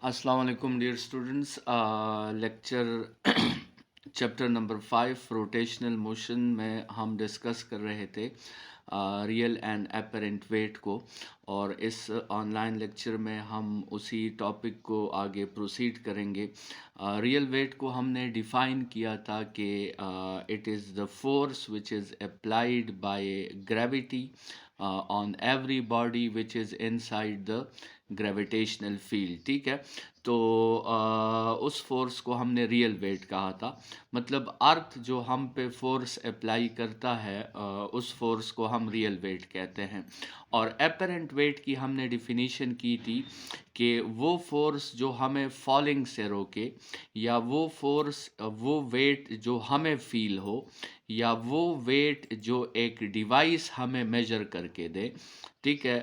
अस्सलाम वालेकुम dear students. Lecture chapter number 5 rotational motion में हम डिस्कस कर रहे थे रियल एंड एपरेंट वेट को, और इस ऑनलाइन लेक्चर में हम उसी टॉपिक को आगे प्रोसीड करेंगे। रियल वेट को हमने डिफ़ाइन किया था कि it is the force which is applied by gravity on every body which is inside the gravitational field. ठीक है, तो उस फोर्स को हमने रियल वेट कहा था। मतलब अर्थ जो हम पे फोर्स अप्लाई करता है, उस फोर्स को हम रियल वेट कहते हैं। और एपरेंट वेट की हमने डिफिनीशन की थी कि वो फोर्स जो हमें फॉलिंग से रोके, या वो फोर्स वो वेट जो हमें फील हो, या वो वेट जो एक डिवाइस हमें मेजर करके दे। ठीक है,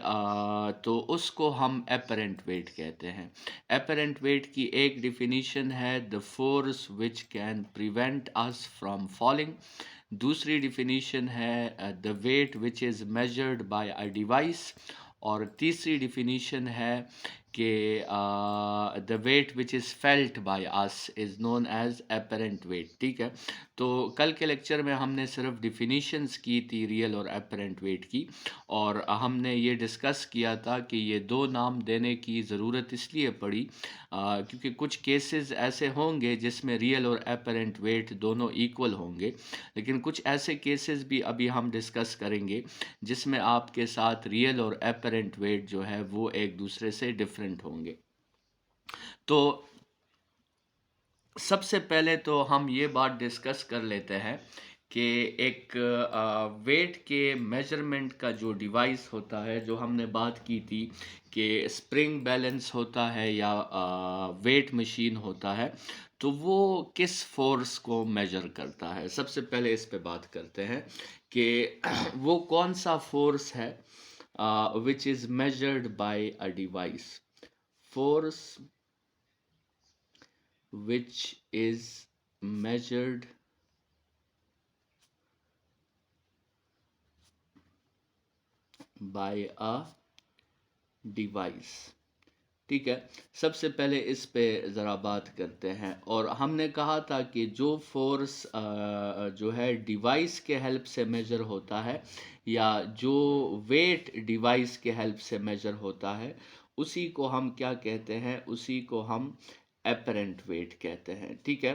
तो उसको हम एपरेंट वेट कहते हैं। एपरेंट वेट की एक डिफिनीशन है the force which can prevent us from falling. दूसरी डिफिनीशन है the weight which is measured by a device. और तीसरी डिफिनीशन है कि the weight which is felt by us is known as apparent weight. ठीक है, तो कल के लेक्चर में हमने सिर्फ डिफिनीशंस की थी रियल और एपरेंट वेट की, और हमने ये डिस्कस किया था कि ये दो नाम देने की ज़रूरत इसलिए पड़ी क्योंकि कुछ केसेस ऐसे होंगे जिसमें रियल और एपरेंट वेट दोनों इक्वल होंगे, लेकिन कुछ ऐसे केसेस भी अभी हम डिस्कस करेंगे जिसमें आपके साथ रियल और एपरेंट वेट जो है वो एक दूसरे से डिफरेंट होंगे। तो सबसे पहले तो हम ये बात डिस्कस कर लेते हैं कि एक वेट के मेजरमेंट का जो डिवाइस होता है, जो हमने बात की थी कि स्प्रिंग बैलेंस होता है या वेट मशीन होता है, तो वो किस फोर्स को मेजर करता है। सबसे पहले इस पे बात करते हैं कि वो कौन सा फोर्स है विच is measured by a device. Force which is measured by a device। ठीक है, सबसे पहले इस पे ज़रा बात करते हैं। और हमने कहा था कि जो फोर्स जो है डिवाइस के हेल्प से मेजर होता है, या जो वेट डिवाइस के हेल्प से मेजर होता है, उसी को हम क्या कहते हैं, उसी को हम एपरेंट वेट कहते हैं। ठीक है,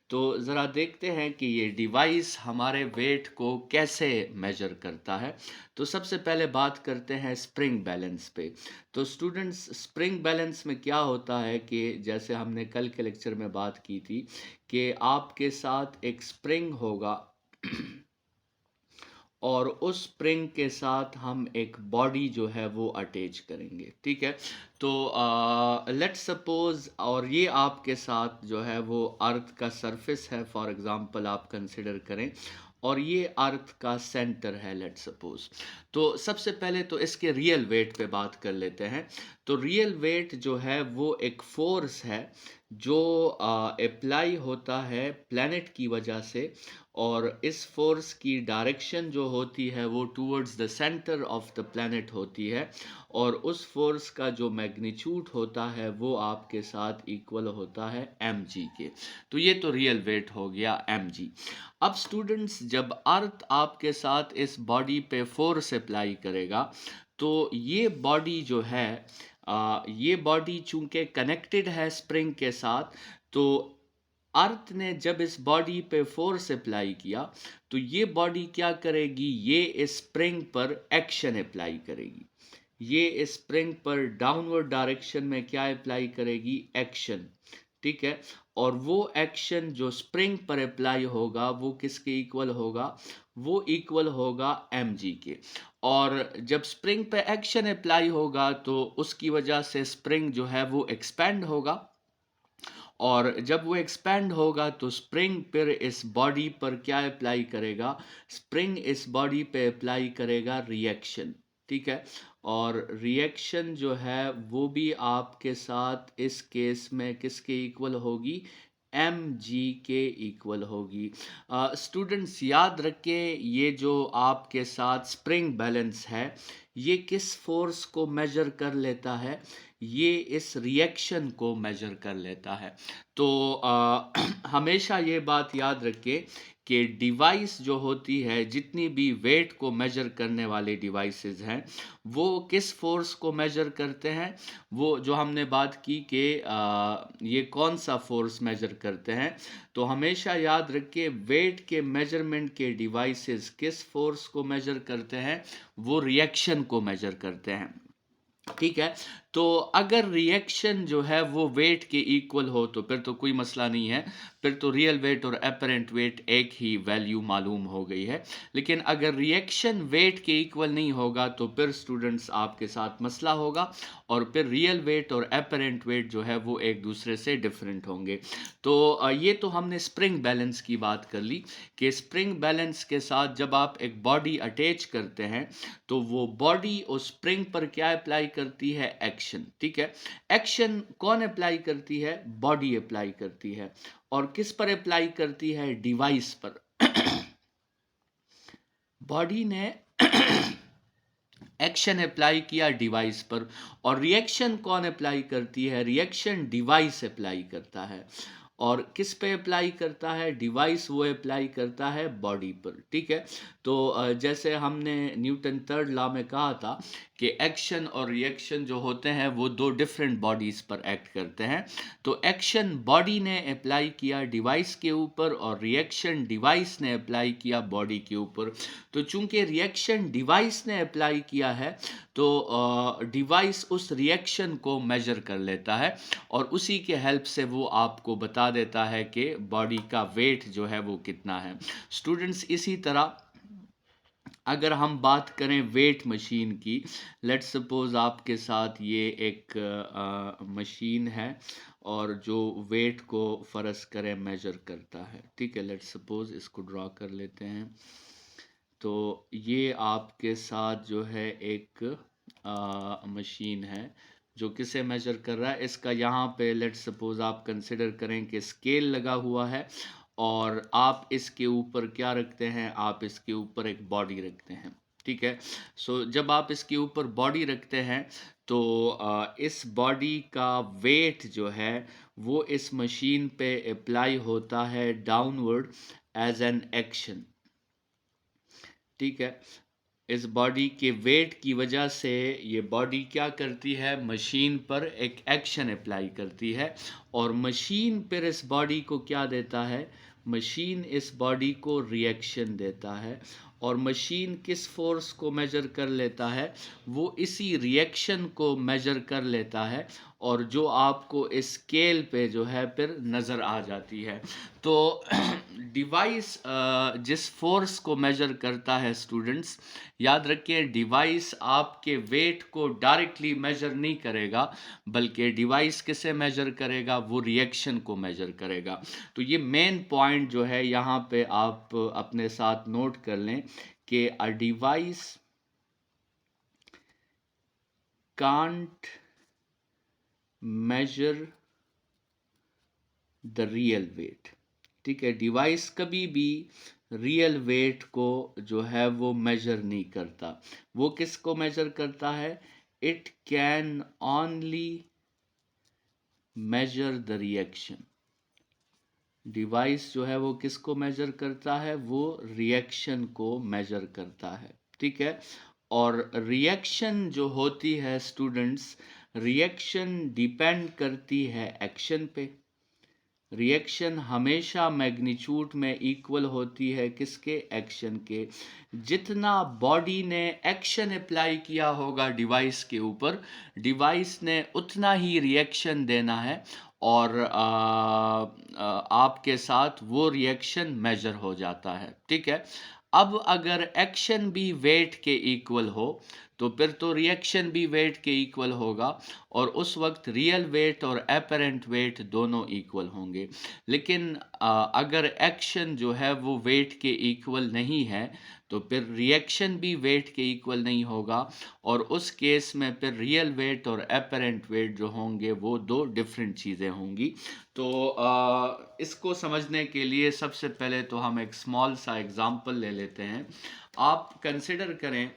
तो ज़रा देखते हैं कि ये डिवाइस हमारे वेट को कैसे मेजर करता है। तो सबसे पहले बात करते हैं स्प्रिंग बैलेंस पे। तो स्टूडेंट्स, स्प्रिंग बैलेंस में क्या होता है कि जैसे हमने कल के लेक्चर में बात की थी कि आपके साथ एक स्प्रिंग होगा और उस स्प्रिंग के साथ हम एक बॉडी जो है वो अटैच करेंगे। ठीक है, तो लेट्स सपोज, और ये आपके साथ जो है वो अर्थ का सरफेस है, फॉर एग्जांपल आप कंसिडर करें, और ये अर्थ का सेंटर है, लेट्स सपोज। तो सबसे पहले तो इसके रियल वेट पे बात कर लेते हैं। तो रियल वेट जो है वो एक फोर्स है जो अप्लाई होता है प्लैनेट की वजह से, और इस फोर्स की डायरेक्शन जो होती है वो towards the centre of the planet होती है, और उस फोर्स का जो मैग्नीट्यूड होता है वो आपके साथ इक्वल होता है mg के। तो ये तो रियल वेट हो गया mg। अब स्टूडेंट्स, जब अर्थ आपके साथ इस बॉडी पे फोर्स अप्लाई करेगा, तो ये बॉडी जो है ये बॉडी चूंकि कनेक्टेड है स्प्रिंग के साथ, तो अर्थ ने जब इस बॉडी पे फोर्स अप्लाई किया, तो ये बॉडी क्या करेगी, ये इस स्प्रिंग पर एक्शन अप्लाई करेगी। ये इस स्प्रिंग पर डाउनवर्ड डायरेक्शन में क्या अप्लाई करेगी, एक्शन। ठीक है, और वो एक्शन जो स्प्रिंग पर अप्लाई होगा वो किसके इक्वल होगा, वो इक्वल होगा mg के। और जब स्प्रिंग पे एक्शन अप्लाई होगा तो उसकी वजह से स्प्रिंग जो है वो एक्सपेंड होगा, और जब वो एक्सपेंड होगा तो स्प्रिंग फिर इस बॉडी पर क्या अप्लाई करेगा, स्प्रिंग इस बॉडी पे अप्लाई करेगा रिएक्शन। ठीक है, और रिएक्शन जो है वो भी आपके साथ इस केस में किसके इक्वल होगी, एम जी के इक्वल होगी। स्टूडेंट्स याद रखें, ये जो आपके साथ स्प्रिंग बैलेंस है, ये किस फोर्स को मेजर कर लेता है, ये इस रिएक्शन को मेजर कर लेता है। तो हमेशा ये बात याद रखिए कि डिवाइस जो होती है, जितनी भी वेट को मेजर करने वाले डिवाइसेस हैं, वो किस फोर्स को मेजर करते हैं? वो जो हमने बात की कि ये कौन सा फोर्स मेजर करते हैं, तो हमेशा याद रखिए वेट के मेजरमेंट के डिवाइसेस किस फोर्स को मेजर करते हैं? वो रिएक्शन को मेजर करते हैं। ठीक है। तो अगर रिएक्शन जो है वो वेट के इक्वल हो तो फिर तो कोई मसला नहीं है, फिर तो रियल वेट और एपरेंट वेट एक ही वैल्यू मालूम हो गई है। लेकिन अगर रिएक्शन वेट के इक्वल नहीं होगा तो फिर स्टूडेंट्स आपके साथ मसला होगा, और फिर रियल वेट और एपरेंट वेट जो है वो एक दूसरे से डिफरेंट होंगे। तो ये तो हमने स्प्रिंग बैलेंस की बात कर ली कि स्प्रिंग बैलेंस के साथ जब आप एक बॉडी अटैच करते हैं तो वो बॉडी उस स्प्रिंग पर क्या अप्लाई करती है? एक्शन। ठीक है। एक्शन कौन अप्लाई करती है? बॉडी अप्लाई करती है। और किस पर अप्लाई करती है? डिवाइस पर। बॉडी ने एक्शन अप्लाई किया डिवाइस पर, और रिएक्शन कौन अप्लाई करती है? रिएक्शन डिवाइस अप्लाई करता है। और किस पे अप्लाई करता है? डिवाइस वो अप्लाई करता है बॉडी पर। ठीक है। तो जैसे हमने न्यूटन थर्ड लॉ में कहा था कि एक्शन और रिएक्शन जो होते हैं वो दो डिफरेंट बॉडीज पर एक्ट करते हैं। तो एक्शन बॉडी ने अप्लाई किया डिवाइस के ऊपर, और रिएक्शन डिवाइस ने अप्लाई किया बॉडी के ऊपर। तो चूंकि रिएक्शन डिवाइस ने अप्लाई किया है, तो डिवाइस उस रिएक्शन को मेजर कर लेता है, और उसी के हेल्प से वो आपको बता देता है कि बॉडी का वेट जो है वो कितना है। स्टूडेंट्स, इसी तरह अगर हम बात करें वेट मशीन की, लेट्स सपोज आपके साथ ये एक मशीन है और जो वेट को फ़र्ज़ करें मेजर करता है। ठीक है, लेट्स सपोज इसको ड्रॉ कर लेते हैं। तो ये आपके साथ जो है एक मशीन है जो किसे मेजर कर रहा है? इसका यहाँ पे लेट्स सपोज आप कंसिडर करें कि स्केल लगा हुआ है, और आप इसके ऊपर क्या रखते हैं? आप इसके ऊपर एक बॉडी रखते हैं। ठीक है। सो जब आप इसके ऊपर बॉडी रखते हैं तो इस बॉडी का वेट जो है वो इस मशीन पे अप्लाई होता है डाउनवर्ड एज एन एक्शन। ठीक है। इस बॉडी के वेट की वजह से ये बॉडी क्या करती है? मशीन पर एक एक्शन अप्लाई करती है, और मशीन पर इस बॉडी को क्या देता है? मशीन इस बॉडी को रिएक्शन देता है। और मशीन किस फोर्स को मेजर कर लेता है? वो इसी रिएक्शन को मेजर कर लेता है, और जो आपको इस स्केल पे जो है फिर नज़र आ जाती है। तो डिवाइस जिस फोर्स को मेजर करता है स्टूडेंट्स, याद रखिए डिवाइस आपके वेट को डायरेक्टली मेजर नहीं करेगा, बल्कि डिवाइस किसे मेजर करेगा? वो रिएक्शन को मेजर करेगा। तो ये मेन पॉइंट जो है यहाँ पे आप अपने साथ नोट कर लें कि a device can't measure the real weight. ठीक है। डिवाइस कभी भी रियल वेट को जो है वो मेजर नहीं करता। वो किसको मेजर करता है? It can only measure the reaction. Device जो है वो किसको मेजर करता है? वो रिएक्शन को मेजर करता है। ठीक है। और रिएक्शन जो होती है स्टूडेंट्स, रिएक्शन डिपेंड करती है एक्शन पे। रिएक्शन हमेशा मैग्नीट्यूड में इक्वल होती है किसके? एक्शन के। जितना बॉडी ने एक्शन अप्लाई किया होगा डिवाइस के ऊपर, डिवाइस ने उतना ही रिएक्शन देना है, और आपके साथ वो रिएक्शन मेजर हो जाता है। ठीक है। अब अगर एक्शन भी वेट के इक्वल हो तो फिर तो रिएक्शन भी वेट के इक्वल होगा, और उस वक्त रियल वेट और एपरेंट वेट दोनों इक्वल होंगे। लेकिन अगर एक्शन जो है वो वेट के इक्वल नहीं है तो फिर रिएक्शन भी वेट के इक्वल नहीं होगा, और उस केस में फिर रियल वेट और एपरेंट वेट जो होंगे वो दो डिफरेंट चीज़ें होंगी। तो इसको समझने के लिए सबसे पहले तो हम एक स्मॉल सा एग्जांपल ले लेते हैं। आप कंसिडर करें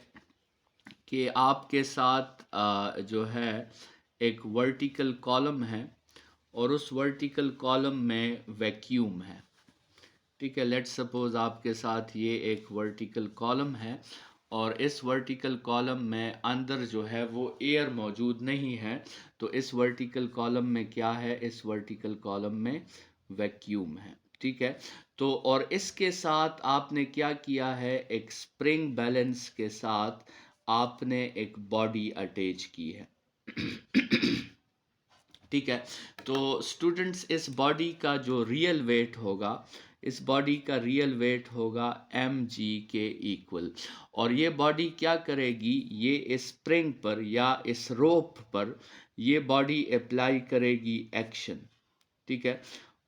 कि आपके साथ जो है एक वर्टिकल कॉलम है और उस वर्टिकल कॉलम में वैक्यूम है। ठीक है, लेट्स सपोज आपके साथ ये एक वर्टिकल कॉलम है और इस वर्टिकल कॉलम में अंदर जो है वो एयर मौजूद नहीं है। तो इस वर्टिकल कॉलम में क्या है, इस वर्टिकल कॉलम में वैक्यूम है। ठीक है, तो और इसके साथ आपने क्या किया है, एक स्प्रिंग बैलेंस के साथ आपने एक बॉडी अटैच की है। ठीक है, तो स्टूडेंट्स इस बॉडी का जो रियल वेट होगा, इस बॉडी का रियल वेट होगा mg के इक्वल। और ये बॉडी क्या करेगी, ये इस स्प्रिंग पर या इस रोप पर ये बॉडी अप्लाई करेगी एक्शन। ठीक है,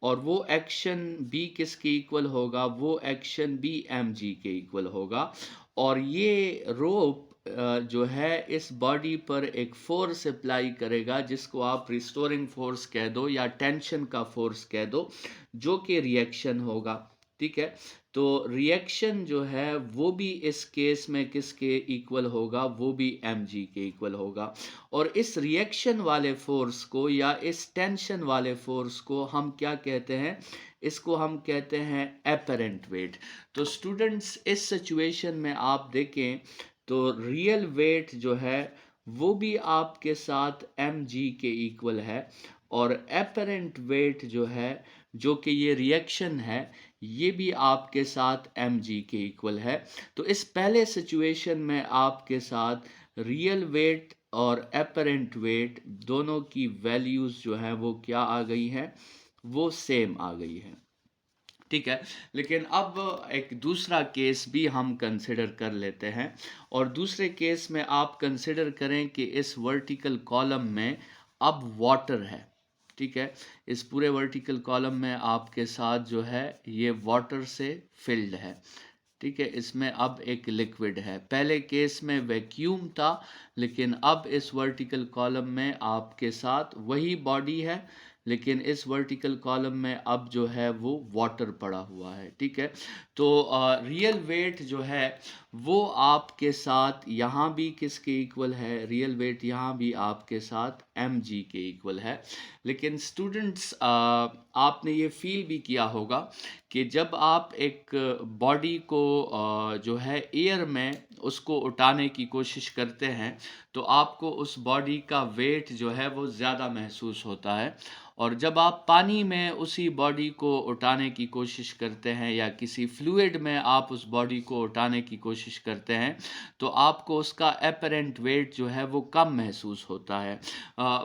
और वो एक्शन भी किसके इक्वल होगा, वो एक्शन भी mg के इक्वल होगा। और ये रोप जो है इस बॉडी पर एक फोर्स अप्लाई करेगा जिसको आप रिस्टोरिंग फोर्स कह दो या टेंशन का फोर्स कह दो, जो कि रिएक्शन होगा। ठीक है, तो रिएक्शन जो है वो भी इस केस में किसके इक्वल होगा, वो भी mg के इक्वल होगा। और इस रिएक्शन वाले फोर्स को या इस टेंशन वाले फोर्स को हम क्या कहते हैं, इसको हम कहते हैं एपरेंट वेट। तो स्टूडेंट्स इस सिचुएशन में आप देखें तो रियल वेट जो है वो भी आपके साथ mg के इक्वल है, और एपरेंट वेट जो है, जो कि ये रिएक्शन है, ये भी आपके साथ mg के इक्वल है। तो इस पहले सिचुएशन में आपके साथ रियल वेट और एपरेंट वेट दोनों की वैल्यूज जो है वो क्या आ गई हैं, वो सेम आ गई है। ठीक है, लेकिन अब एक दूसरा केस भी हम कंसिडर कर लेते हैं। और दूसरे केस में आप कंसिडर करें कि इस वर्टिकल कॉलम में अब वाटर है। ठीक है, इस पूरे वर्टिकल कॉलम में आपके साथ जो है ये वाटर से फिल्ड है। ठीक है, इसमें अब एक लिक्विड है। पहले केस में वैक्यूम था, लेकिन अब इस वर्टिकल कॉलम में आपके साथ वही बॉडी है, लेकिन इस वर्टिकल कॉलम में अब जो है वो वाटर पड़ा हुआ है। ठीक है, तो रियल वेट जो है वो आपके साथ यहाँ भी किसके इक्वल है, रियल वेट यहाँ भी आपके साथ mg के इक्वल है। लेकिन स्टूडेंट्स आपने ये फील भी किया होगा कि जब आप एक बॉडी को जो है एयर में उसको उठाने की कोशिश करते हैं तो आपको उस बॉडी का वेट जो है वो ज़्यादा महसूस होता है। और जब आप पानी में उसी बॉडी को उठाने की कोशिश करते हैं या किसी फ्लूइड में आप उस बॉडी को उठाने की कोशिश करते हैं तो आपको उसका एपरेंट वेट जो है वो कम महसूस होता है।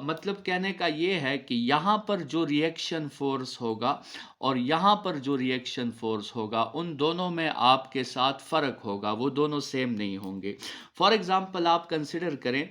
मतलब कहने का ये है कि यहाँ पर जो रिएक्शन फोर्स होगा और यहाँ पर जो रिएक्शन फोर्स होगा, उन दोनों में आपके साथ फ़र्क होगा, वो दोनों सेम नहीं होंगे। फॉर एग्ज़ाम्पल आप कंसिडर करें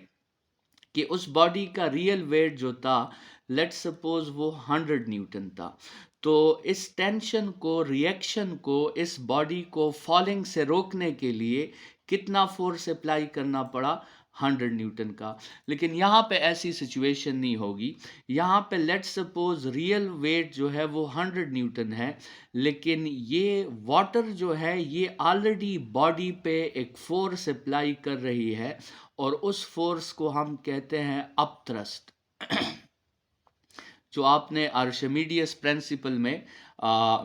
कि उस बॉडी का रियल वेट जो था, लेट्स सपोज वो 100 न्यूटन था। तो इस टेंशन को, रिएक्शन को, इस बॉडी को फॉलिंग से रोकने के लिए कितना फोर्स अप्लाई करना पड़ा, 100 न्यूटन का। लेकिन यहाँ पे ऐसी सिचुएशन नहीं होगी। यहाँ पे लेट्स सपोज रियल वेट जो है वो 100 न्यूटन है, लेकिन ये वाटर जो है ये ऑलरेडी बॉडी पे एक फोर्स अप्लाई कर रही है, और उस फोर्स को हम कहते हैं अपथ्रस्ट। जो आपने आर्शिमिडियस प्रिंसिपल में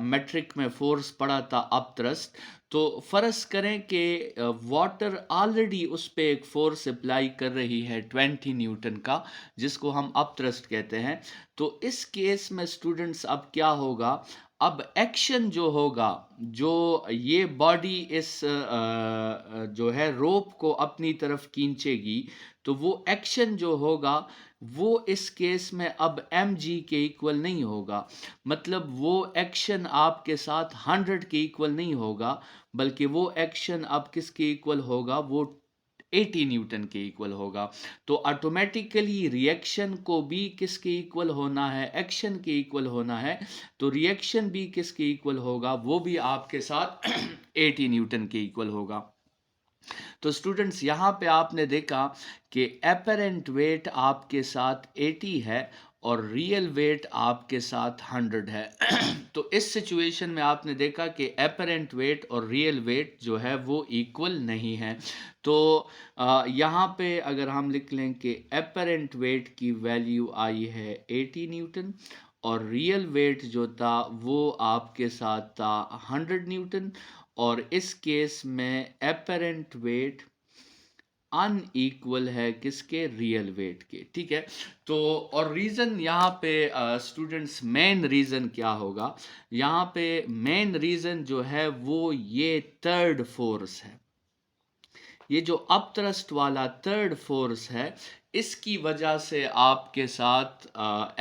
मेट्रिक में फोर्स पढ़ा था, अपथ्रस्ट। तो फर्ज करें कि वाटर ऑलरेडी उस पे एक फोर्स अप्लाई कर रही है 20 न्यूटन का, जिसको हम अपथ्रस्ट कहते हैं। तो इस केस में स्टूडेंट्स अब क्या होगा, अब एक्शन जो होगा, जो ये बॉडी इस जो है रोप को अपनी तरफ खींचेगी, तो वो एक्शन जो होगा वो इस केस में अब mg के इक्वल नहीं होगा। मतलब वो एक्शन आपके साथ 100 के इक्वल नहीं होगा, बल्कि वो एक्शन अब किसके इक्वल होगा, वो 80 न्यूटन के इक्वल होगा। तो ऑटोमेटिकली रिएक्शन को भी किसके इक्वल होना है, एक्शन के इक्वल होना है। तो रिएक्शन भी किसके इक्वल होगा, वो भी आपके साथ 80 न्यूटन के इक्वल होगा। तो स्टूडेंट्स यहाँ पे आपने देखा कि एपरेंट वेट आपके साथ 80 है और रियल वेट आपके साथ 100 है। तो इस सिचुएशन में आपने देखा कि एपरेंट वेट और रियल वेट जो है वो इक्वल नहीं है। तो यहाँ पे अगर हम लिख लें कि एपरेंट वेट की वैल्यू आई है 80 न्यूटन और रियल वेट जो था वो आपके साथ था 100 न्यूटन, और इस केस में एपरेंट वेट अनइक्वल है किसके, रियल वेट के। ठीक है, तो और रीज़न यहाँ पे स्टूडेंट्स मेन रीज़न क्या होगा, यहाँ पे मेन रीज़न जो है वो ये थर्ड फोर्स है। ये जो अपथ्रस्ट वाला थर्ड फोर्स है, इसकी वजह से आपके साथ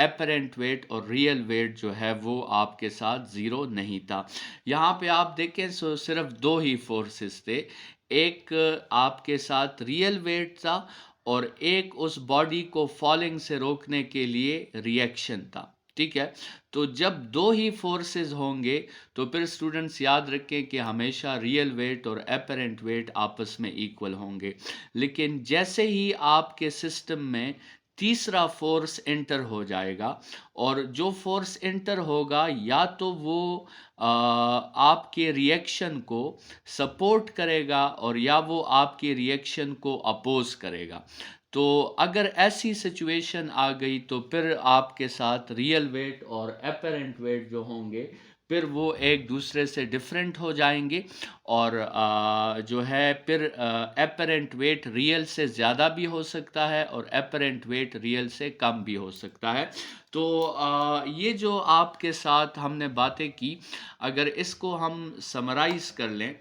एपरेंट वेट और रियल वेट जो है वो आपके साथ ज़ीरो नहीं था। यहाँ पे आप देखें सो सिर्फ दो ही फोर्सेस थे, एक आपके साथ रियल वेट था और एक उस बॉडी को फॉलिंग से रोकने के लिए रिएक्शन था। ठीक है, तो जब दो ही फोर्सेस होंगे तो फिर स्टूडेंट्स याद रखें कि हमेशा रियल वेट और एपरेंट वेट आपस में इक्वल होंगे। लेकिन जैसे ही आपके सिस्टम में तीसरा फोर्स एंटर हो जाएगा, और जो फोर्स एंटर होगा या तो वो आपके रिएक्शन को सपोर्ट करेगा और या वो आपके रिएक्शन को अपोज करेगा। तो अगर ऐसी सिचुएशन आ गई तो फिर आपके साथ रियल वेट और एपरेंट वेट जो होंगे फिर वो एक दूसरे से डिफरेंट हो जाएंगे, और जो है फिर एपरेंट वेट रियल से ज़्यादा भी हो सकता है और एपरेंट वेट रियल से कम भी हो सकता है। तो ये जो आपके साथ हमने बातें की, अगर इसको हम समराइज कर लें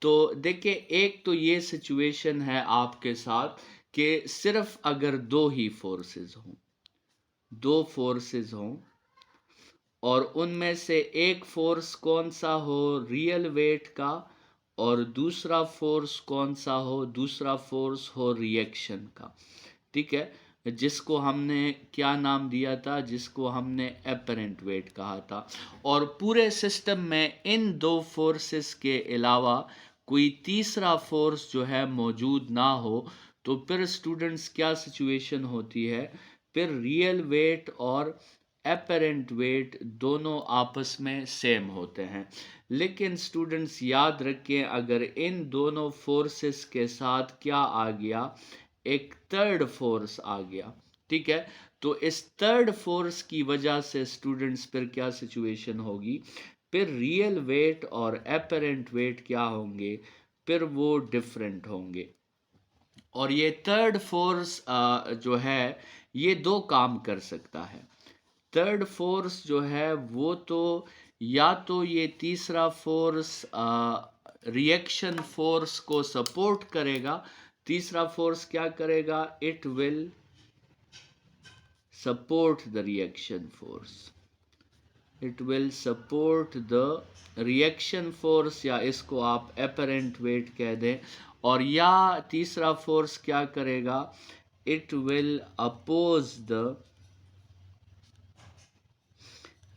तो देखिए, एक तो ये सिचुएशन है आपके साथ कि सिर्फ अगर दो ही फोर्सेस हों, दो फोर्सेस हों और उनमें से एक फोर्स कौन सा हो, रियल वेट का, और दूसरा फोर्स कौन सा हो, दूसरा फोर्स हो रिएक्शन का। ठीक है, जिसको हमने क्या नाम दिया था, जिसको हमने एपरेंट वेट कहा था। और पूरे सिस्टम में इन दो फोर्सेस के अलावा कोई तीसरा फोर्स जो है मौजूद ना हो, तो फिर स्टूडेंट्स क्या सिचुएशन होती है, फिर रियल वेट और एपरेंट वेट दोनों आपस में सेम होते हैं। लेकिन स्टूडेंट्स याद रखें, अगर इन दोनों फोर्सेस के साथ क्या आ गया, एक थर्ड फोर्स आ गया। ठीक है, तो इस थर्ड फोर्स की वजह से स्टूडेंट्स फिर क्या सिचुएशन होगी, फिर रियल वेट और एपरेंट वेट क्या होंगे, फिर वो डिफरेंट होंगे। और ये थर्ड फोर्स जो है ये दो काम कर सकता है। थर्ड फोर्स जो है वो तो या तो ये तीसरा फोर्स रिएक्शन फोर्स को सपोर्ट करेगा, तीसरा फोर्स क्या करेगा, it will support the reaction force, it will support the reaction force, या इसको आप एपरेंट वेट कह दें। और या तीसरा फोर्स क्या करेगा, it will oppose the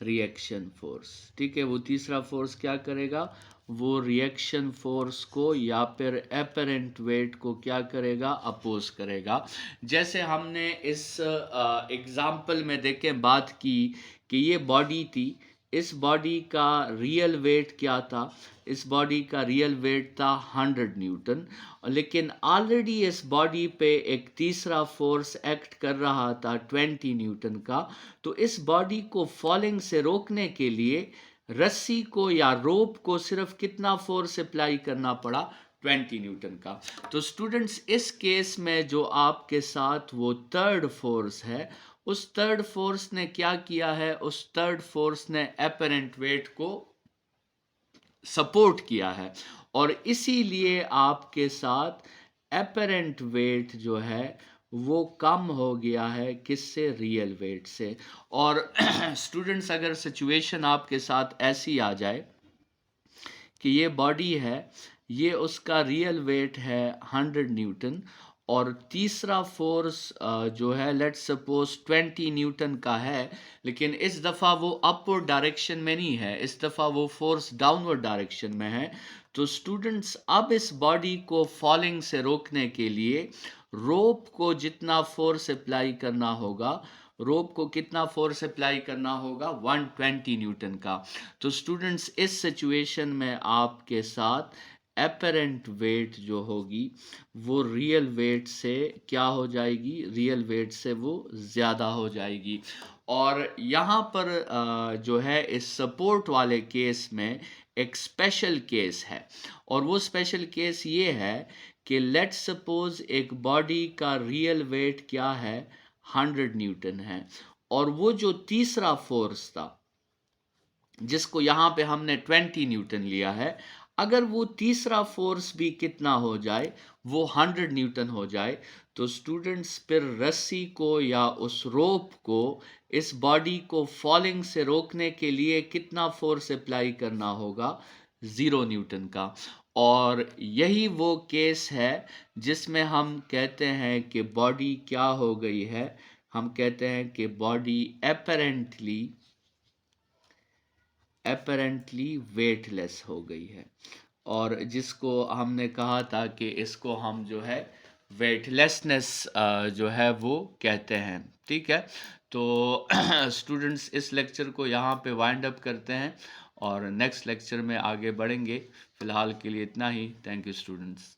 reaction force. ठीक है, वो तीसरा फोर्स क्या करेगा, वो रिएक्शन फोर्स को या फिर एपरेंट वेट को क्या करेगा, अपोज करेगा। जैसे हमने इस एग्जाम्पल में देखें बात की कि ये बॉडी थी, इस बॉडी का रियल वेट क्या था, इस बॉडी का रियल वेट था 100 न्यूटन, लेकिन ऑलरेडी इस बॉडी पे एक तीसरा फोर्स एक्ट कर रहा था 20 न्यूटन का। तो इस बॉडी को फॉलिंग से रोकने के लिए रस्सी को या रोप को सिर्फ कितना फोर्स अप्लाई करना पड़ा, 20 न्यूटन का। तो स्टूडेंट्स, इस केस में जो आपके साथ वो थर्ड फोर्स है, उस थर्ड फोर्स ने क्या किया है, उस थर्ड फोर्स ने एपरेंट वेट को सपोर्ट किया है, और इसीलिए आपके साथ एपरेंट वेट जो है वो कम हो गया है किससे, रियल वेट से। और स्टूडेंट्स, अगर सिचुएशन आपके साथ ऐसी आ जाए कि ये बॉडी है, ये उसका रियल वेट है 100 न्यूटन, और तीसरा फोर्स जो है लेट्स सपोज 20 न्यूटन का है, लेकिन इस दफ़ा वो अपवर्ड डायरेक्शन में नहीं है, इस दफ़ा वो फोर्स डाउनवर्ड डायरेक्शन में है। तो स्टूडेंट्स, अब इस बॉडी को फॉलिंग से रोकने के लिए रोप को जितना फोर्स अप्लाई करना होगा, रोप को कितना फोर्स अप्लाई करना होगा, 120 न्यूटन का। तो स्टूडेंट्स इस सिचुएशन में आपके साथ एपरेंट वेट जो होगी वो रियल वेट से क्या हो जाएगी, रियल वेट से वो ज़्यादा हो जाएगी। और यहाँ पर जो है इस सपोर्ट वाले केस में एक स्पेशल केस है, और वो स्पेशल केस ये है कि लेट्स सपोज एक बॉडी का रियल वेट क्या है, 100 न्यूटन है, और वो जो तीसरा फोर्स था जिसको यहाँ पे हमने 20 न्यूटन लिया है, अगर वो तीसरा फोर्स भी कितना हो जाए, वो 100 न्यूटन हो जाए, तो स्टूडेंट्स फिर रस्सी को या उस रोप को, इस बॉडी को फॉलिंग से रोकने के लिए कितना फोर्स अप्लाई करना होगा, 0 न्यूटन का। और यही वो केस है जिसमें हम कहते हैं कि बॉडी क्या हो गई है, हम कहते हैं कि बॉडी एपरेंटली वेटलेस हो गई है। और जिसको हमने कहा था कि इसको हम जो है वेटलेसनेस जो है वो कहते हैं। ठीक है, तो स्टूडेंट्स इस लेक्चर को यहाँ पे वाइंड अप करते हैं और नेक्स्ट लेक्चर में आगे बढ़ेंगे। फ़िलहाल के लिए इतना ही। Thank you students.